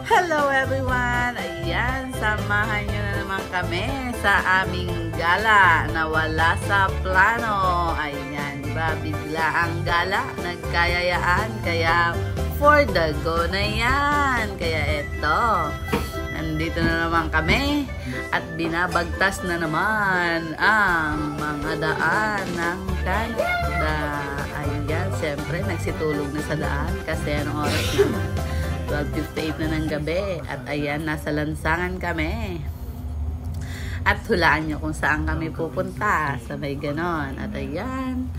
Hello everyone! Ayan, samahan nyo na naman kami sa aming gala na wala sa plano. Ayan, diba? Bigla ang gala, nagkayayaan, kaya for the go na yan. Kaya eto, nandito na naman kami at binabagtas na naman ang mga daan ng Canada. Ayan, siyempre nagsitulog na sa daan kasi anong oras na? 12:58 na ng gabi. At ayan, nasa lansangan kami. At hulaan nyo kung saan kami pupunta. Sabay ganon. At ayan,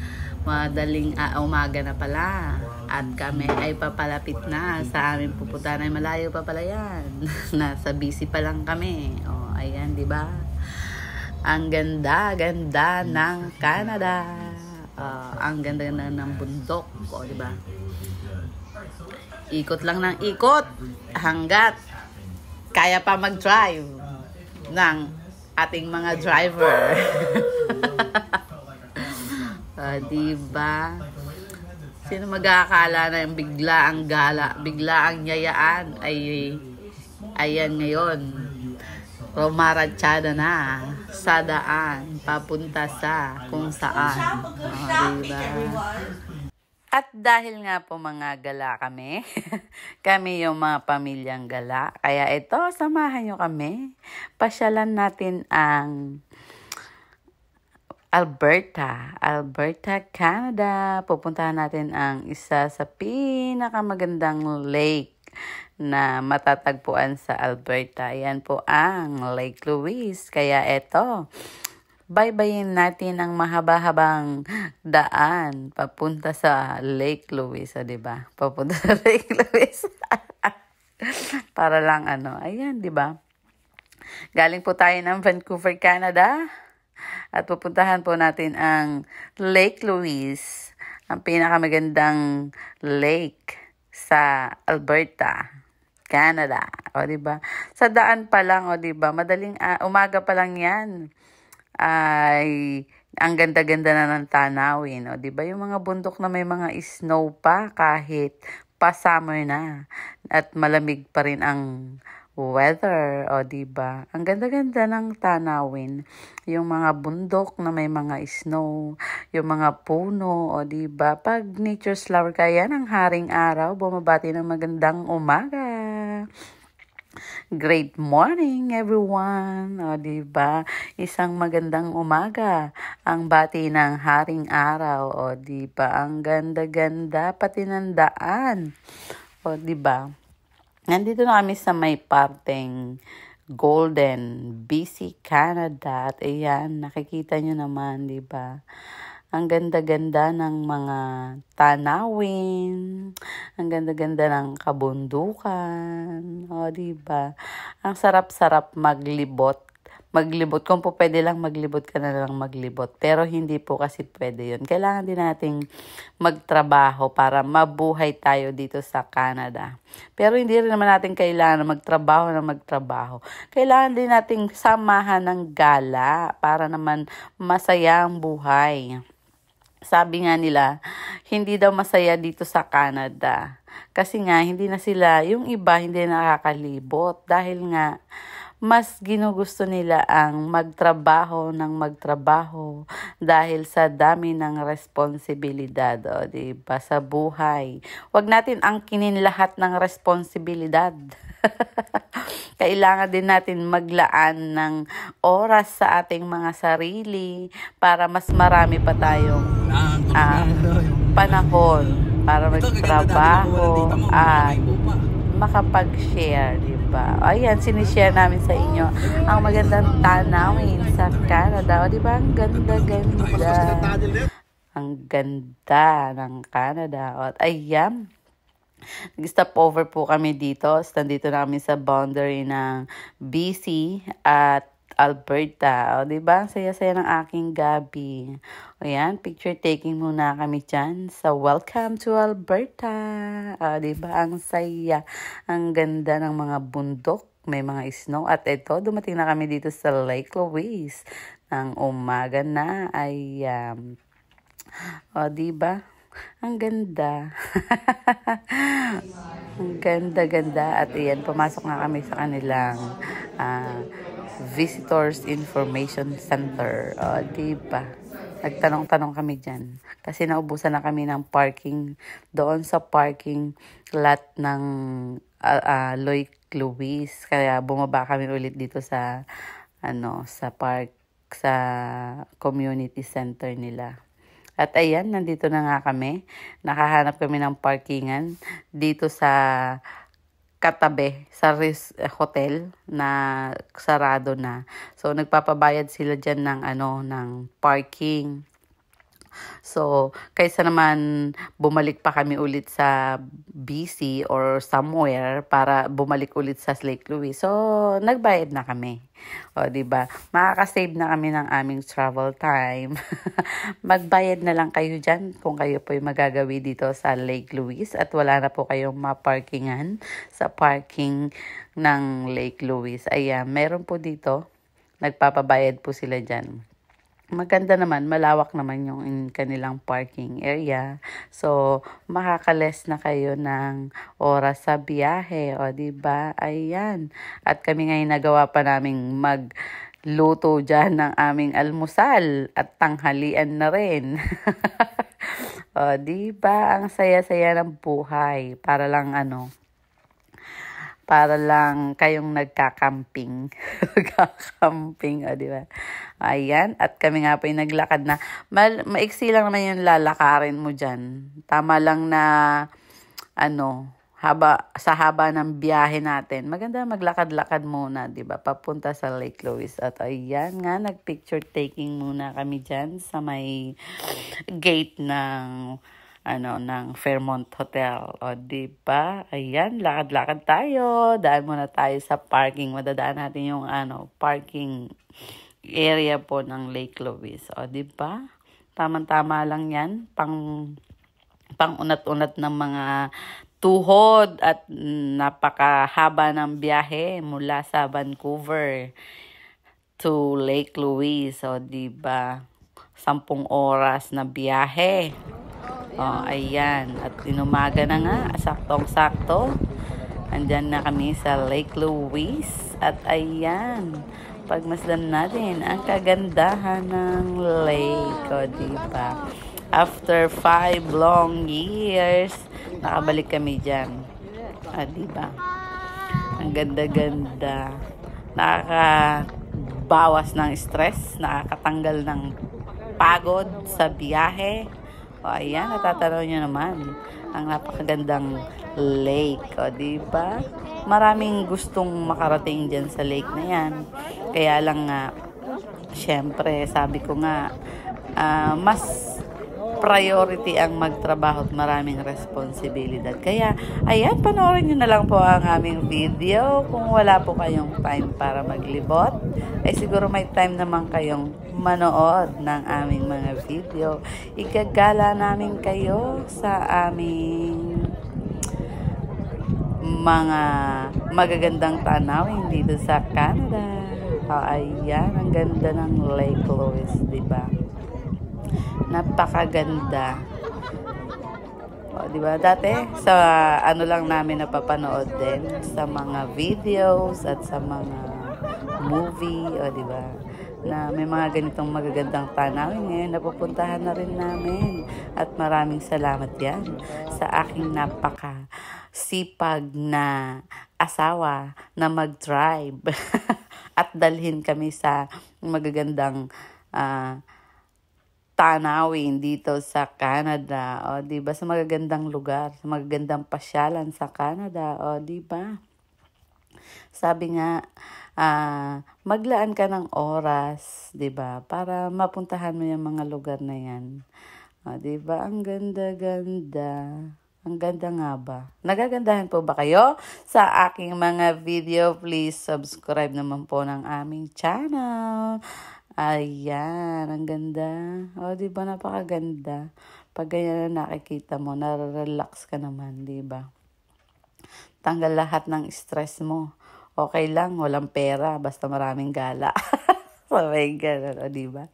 madaling umaga na pala. At kami ay papalapit na sa aming pupuntahan. Ay malayo pa pala yan. Nasa busy pa lang kami. O, ayan, di ba? Ang ganda-ganda ng Canada. Ang ganda-ganda ng bundok. O, di ba? Ikot lang ng ikot hanggat kaya pa mag-drive ng ating mga driver. Diba? Sino mag-aakala na yung bigla ang gala, bigla ang yayaan ay ayan ngayon. Rumaratsyada na sa daan papunta sa kung saan. Diba? At dahil nga po mga gala kami, kami yung mga pamilyang gala, kaya ito, samahan nyo kami. Pasyalan natin ang Alberta, Canada. Pupuntahan natin ang isa sa pinakamagandang lake na matatagpuan sa Alberta. Yan po ang Lake Louise. Kaya ito, baybayin natin ang mahaba-habang daan papunta sa Lake Louise, diba? Papunta sa Lake Louise. Para lang ayan, diba? Galing po tayo ng Vancouver, Canada. At pupuntahan po natin ang Lake Louise, ang pinakamagandang lake sa Alberta, Canada. O, diba? Sa daan pa lang, o, diba? Madaling umaga pa lang yan. Ay ang ganda-ganda na ng tanawin, o 'di ba? Yung mga bundok na may mga snow pa kahit pa-summer na at malamig pa rin ang weather, o 'di ba? Ang ganda-ganda ng tanawin, yung mga bundok na may mga snow, yung mga puno, o 'di ba? Pag nature's flower kaya ng haring araw, bumabati ng magandang umaga. Great morning, everyone! O, diba? Isang magandang umaga ang bati ng haring araw. O, diba? Ang ganda-ganda, pati ng daan. O, diba? Nandito na kami sa may parteng Golden, BC, Canada. At ayan, nakikita nyo naman, diba? Ang ganda-ganda ng mga tanawin. Ang ganda-ganda ng kabundukan. O, diba? Ang sarap-sarap maglibot. Maglibot. Kung po pwede lang maglibot ka na lang maglibot. Pero hindi po kasi pwede yun. Kailangan din nating magtrabaho para mabuhay tayo dito sa Canada. Pero hindi rin naman natin kailangan magtrabaho na magtrabaho. Kailangan din nating samahan ng gala para naman masaya ang buhay. Sabi nga nila, hindi daw masaya dito sa Canada. Kasi nga, hindi na sila, yung iba hindi nakakalibot. Dahil nga, mas ginugusto nila ang magtrabaho ng magtrabaho. Dahil sa dami ng responsibilidad, o diba, sa buhay. Huwag natin angkinin lahat ng responsibilidad. Kailangan din natin maglaan ng oras sa ating mga sarili para mas marami pa tayong panahon para magtrabaho at makapag-share, diba? Ayan, sinishare namin sa inyo ang magandang tanawin sa Canada. O, diba? Ang ganda-ganda. Ang ganda ng Canada. At ayan, nag-stop over po kami dito. Nandito na kami sa boundary ng BC at Alberta. O, diba? Ang saya-saya ng aking gabi. O, yan. Picture taking muna kami dyan sa Welcome to Alberta. O, diba? Ang saya. Ang ganda ng mga bundok. May mga snow. At ito, dumating na kami dito sa Lake Louise. Ng umaga na ay, o, diba? Ang ganda. Ang ganda-ganda. At ayan, pumasok nga kami sa kanilang Visitors Information Center. O, diba? Nagtanong-tanong kami dyan. Kasi naubusan na kami ng parking doon sa parking lot ng Loic Louise. Kaya bumaba kami ulit dito sa sa park, sa community center nila. At ayan, nandito na nga kami. Nakahanap kami ng parkingan dito sa katabi, sa hotel na sarado na. So, nagpapabayad sila dyan ng, ng parking. So, kaysa naman bumalik pa kami ulit sa BC or somewhere para bumalik ulit sa Lake Louise. So, nagbayad na kami. O, diba? Makakasave na kami ng aming travel time. Magbayad na lang kayo dyan kung kayo po'y magagawi dito sa Lake Louise at wala na po kayong maparkingan sa parking ng Lake Louise. Ayan, meron po dito. Nagpapabayad po sila dyan. Maganda naman, malawak naman yung kanilang parking area. So, makakales na kayo ng oras sa biyahe. O, diba? Ayan. At kami ngayon nagawa pa naming magluto dyan ng aming almusal at tanghalian na rin. O, diba? Ang saya-saya ng buhay. Para lang kayong nagkakamping. Nagkakamping, o diba? Ayan, at kami nga po yung naglakad na. Maiksi lang naman yung lalakarin mo dyan. Tama lang na, sa haba ng biyahe natin. Maganda maglakad-lakad muna, diba? Papunta sa Lake Louise. At ayan nga, nag-picture taking muna kami dyan sa may gate ng Fairmont Hotel. O, diba? Ayan, lakad-lakad tayo. Daan muna tayo sa parking. Madadaan natin yung, parking area po ng Lake Louise. O, diba? Tamang-tama lang yan. Pang-unat-unat ng mga tuhod at napakahaba ng biyahe mula sa Vancouver to Lake Louise. O, diba? 10 oras na biyahe. Oh, ayan. At inumaga na nga. Saktong-sakto. Andyan na kami sa Lake Louise. At ayan. Pagmasdan natin ang kagandahan ng lake. O, diba? After 5 long years, nakabalik kami dyan. O, diba? Ang ganda-ganda. Nakakabawas ng stress. Nakakatanggal ng pagod sa biyahe. O, ayan, natatanaw nyo naman ang napakagandang lake. O, diba? Maraming gustong makarating dyan sa lake na yan. Kaya lang nga, syempre, sabi ko nga, mas priority ang magtrabaho at maraming responsibilidad. Kaya, ayan, panoorin nyo na lang po ang aming video. Kung wala po kayong time para maglibot, ay siguro may time naman kayong manood ng aming mga video. Igagala namin kayo sa aming mga magagandang tanawin dito sa Canada. Ayan, ang ganda ng Lake Louise, diba? Napakaganda. O, diba? Dati, sa lang namin napapanood din, sa mga videos at sa mga movie, o, diba? Na may mga ganitong magagandang tanawin ngayon, napupuntahan na rin namin. At maraming salamat yan sa aking napaka-sipag na asawa na mag-drive. At dalhin kami sa magagandang tanawin dito sa Canada. O, diba? Sa magagandang lugar, sa magagandang pasyalan sa Canada. O, diba? Sabi nga, maglaan ka ng oras, diba? Para mapuntahan mo yung mga lugar na yan. O, diba? Ang ganda-ganda. Ang ganda nga ba? Nagagandahan po ba kayo sa aking mga video? Please subscribe naman po ng aming channel. Ayan, ang ganda. O, diba, napakaganda. Pag ganyan na nakikita mo, nararelax ka naman, diba? Tanggal lahat ng stress mo. Okay lang, walang pera, basta maraming gala. Sabay ganun, o, diba?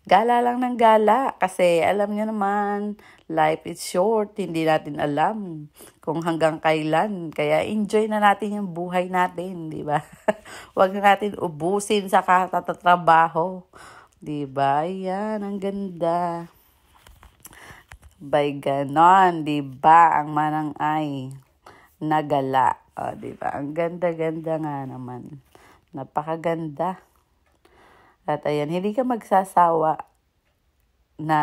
Gala lang ng gala. Kasi alam niyo naman, life is short. Hindi natin alam kung hanggang kailan. Kaya enjoy na natin yung buhay natin, di ba? Huwag na natin ubusin sa katatrabaho. Di ba? Ayan, ang ganda. By ganon, di ba? Ang manang ay nagala. O, di ba? Ang ganda-ganda nga naman. Napakaganda. At ayan, hindi ka magsasawa na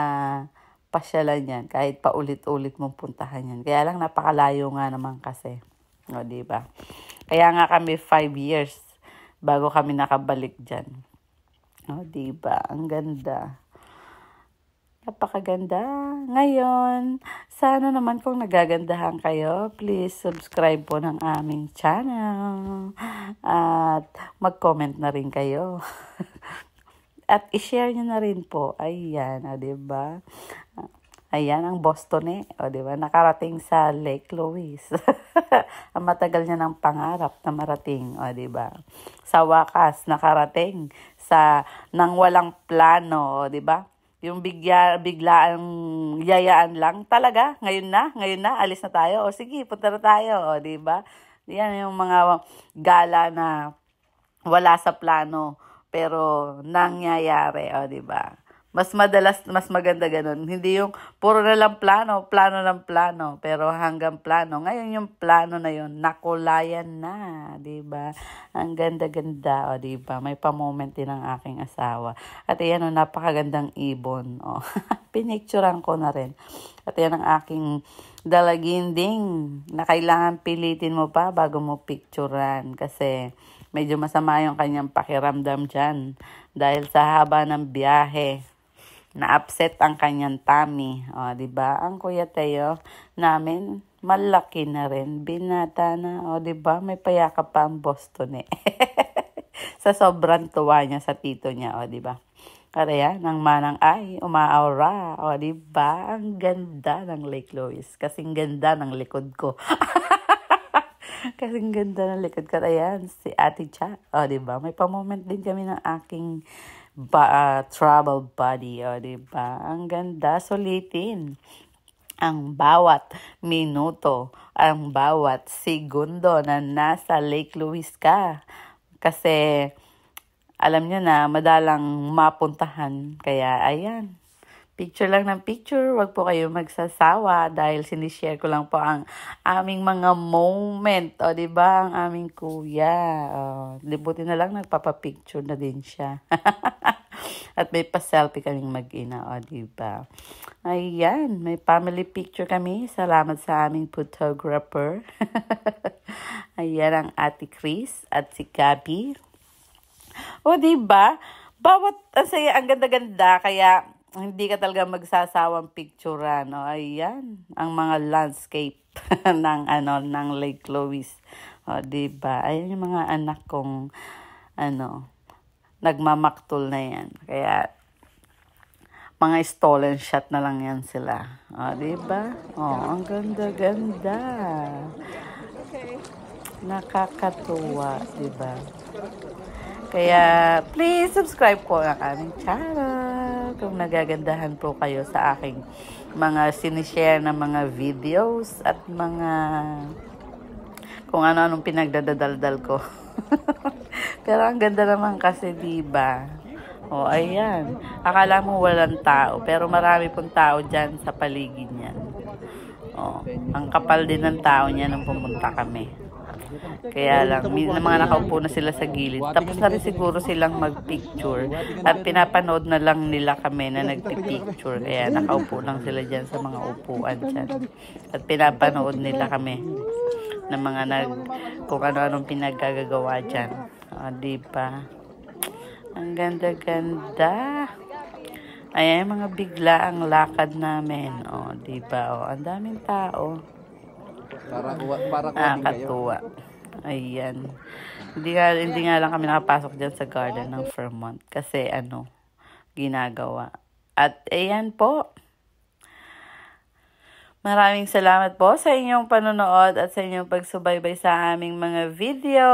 pasyalan yan kahit paulit-ulit mong puntahan yan. Kaya lang napakalayo nga naman kasi. O, di ba? Kaya nga kami 5 years bago kami nakabalik dyan. O, di ba? Ang ganda. Napakaganda. Ngayon, sana naman kung nagagandahan kayo, please subscribe po ng aming channel. At mag-comment na rin kayo. At i-share nyo na rin po. Ayan, o diba? Ayan ang Boston o diba? Nakarating sa Lake Louise. Ang matagal niya ng pangarap na marating, o diba? Sa wakas, nakarating sa nang walang plano, o diba? Yung biglaang yayaan lang. Talaga, ngayon na, alis na tayo. O sige, punta na tayo, o diba? Yan yung mga gala na wala sa plano, pero nangyayari, o diba? Mas maganda ganun. Hindi yung puro na lang plano ng plano, pero hanggang plano. Ngayon yung plano na yun, nakulayan na, di ba? Ang ganda-ganda, o di ba? May pa-moment din ang aking asawa. At ayan, napakagandang ibon. O, pinicturean ko na rin. At ayan ang aking dalaginding na kailangan pilitin mo pa bago mo picturean. Kasi medyo masama yung kanyang pakiramdam dyan. Dahil sa haba ng biyahe, na-upset ang kanyang tummy. O, diba? Ang Kuya Teo namin, malaki na rin. Binata na. O, diba? May payakap pa ang Boston sa sobrang tuwa niya sa tito niya. O, diba? Kaya ng manang ay umaaura. O, diba? Ang ganda ng Lake Louise. Kasing ganda ng likod ko. Kasing ganda ng likod ko. Ayan, si Ate Cha. O, diba? May pa-moment din kami ng aking travel buddy, o diba? Ang ganda, sulitin ang bawat minuto, ang bawat segundo na nasa Lake Louise ka. Kasi alam nyo na, madalang mapuntahan. Kaya ayan, picture lang ng picture. Wag po kayo magsasawa dahil sinishare ko lang po ang aming mga moment. O, diba? Ang aming kuya. Libutin na lang, nagpapapicture na din siya. At may pa-selfie kaming mag-ina. O, diba? Ayan, may family picture kami. Salamat sa aming photographer. Ayan ang Ate Chris at si Gabi. O, diba? Bawat, ang ganda-ganda. Kaya hindi ka talaga magsasawang picturean. O, ayan, ang mga landscape ng Lake Louise. O, diba? Ayan yung mga anak kong, nagmamaktol na yan. Kaya, mga stolen shot na lang yan sila. O, diba? O, ang ganda-ganda. Nakakatuwa, diba? Kaya, please subscribe po ang aming channel kung nagagandahan po kayo sa aking mga sinishare na mga videos at mga kung ano-anong pinagdadadaldal ko. Pero ang ganda naman kasi, diba? O, ayan. Akala mo walang tao, pero marami pong tao dyan sa paligid niyan. O, ang kapal din ng tao niya nung pumunta kami. Kaya lang, mga nakaupo na sila sa gilid. Tapos na rin siguro silang magpicture. At pinapanood na lang nila kami na nagpipicture. Kaya nakaupo lang sila dyan sa mga upuan dyan. At pinapanood nila kami ng mga kung ano-anong pinagagagawa dyan. O, diba? Ang ganda-ganda. Ayan, mga bigla ang lakad namin. O, diba? O, ang daming tao. Para katuwa. Ayan. Hindi nga lang kami nakapasok dyan sa garden ng Fairmont. Kasi ginagawa. At ayan po. Maraming salamat po sa inyong panonood at sa inyong pagsubaybay sa aming mga video.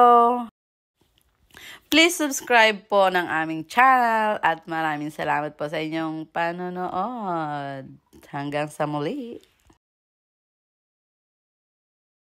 Please subscribe po ng aming channel at maraming salamat po sa inyong panonood. Hanggang sa muli.